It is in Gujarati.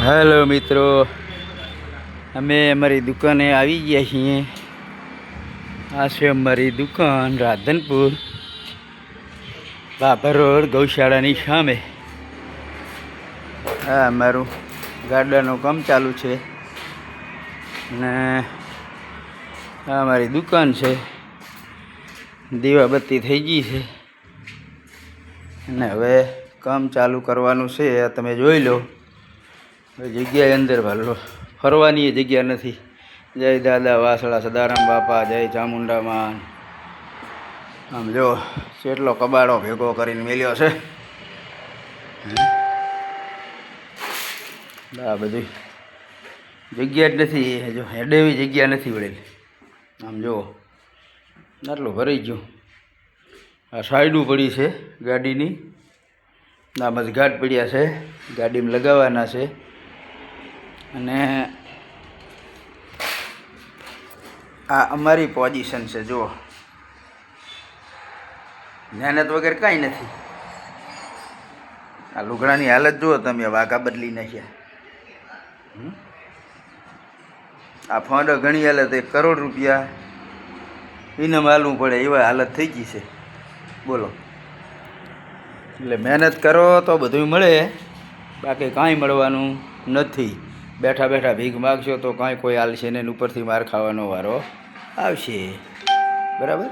હેલો મિત્રો, અમે અમારી દુકાને આવી ગયા છીએ. આ છે અમારી દુકાન રાધનપુર બાબર રોડ ગૌશાળાની સામે. હા, અમારું ગાર્ડનનું કામ ચાલુ છે ને આ અમારી દુકાન છે. દીવાબત્તી થઈ ગઈ છે અને હવે કામ ચાલુ કરવાનું છે. આ તમે જોઈ લો, જગ્યાએ અંદર ભાલો ફરવાની જગ્યા નથી. જય દાદા વાસળા સદારામ બાપા, જય ચામુંડામાં. આમ જો કેટલો કબાડો ભેગો કરીને મેલ્યો છે. આ બધી જગ્યા જ નથી, જો હેડેવી જગ્યા નથી વળેલી. આમ જુઓ આટલું ભરાઈ ગયું. આ સાઈડું પડી છે ગાડીની, આ મજઘાટ પડ્યા છે, ગાડીમાં લગાવવાના છે. અને આ અમારી પોઝિશન છે. જુઓ, મહેનત વગર કાંઈ નથી. આ લુગડાની હાલત જુઓ તમે, વાઘા બદલી નાખ્યા. આ ફોંડો ઘણી હાલત, 1 કરોડ રૂપિયા એને માલવું પડે એવા હાલત થઈ ગઈ છે. બોલો, એટલે મહેનત કરો તો બધું મળે, બાકી કાંઈ મળવાનું નથી. બેઠા બેઠા ભીખ માગશો તો કાંઈ કોઈ હાલશે ને, ઉપરથી માર ખાવાનો વારો આવશે. બરાબર.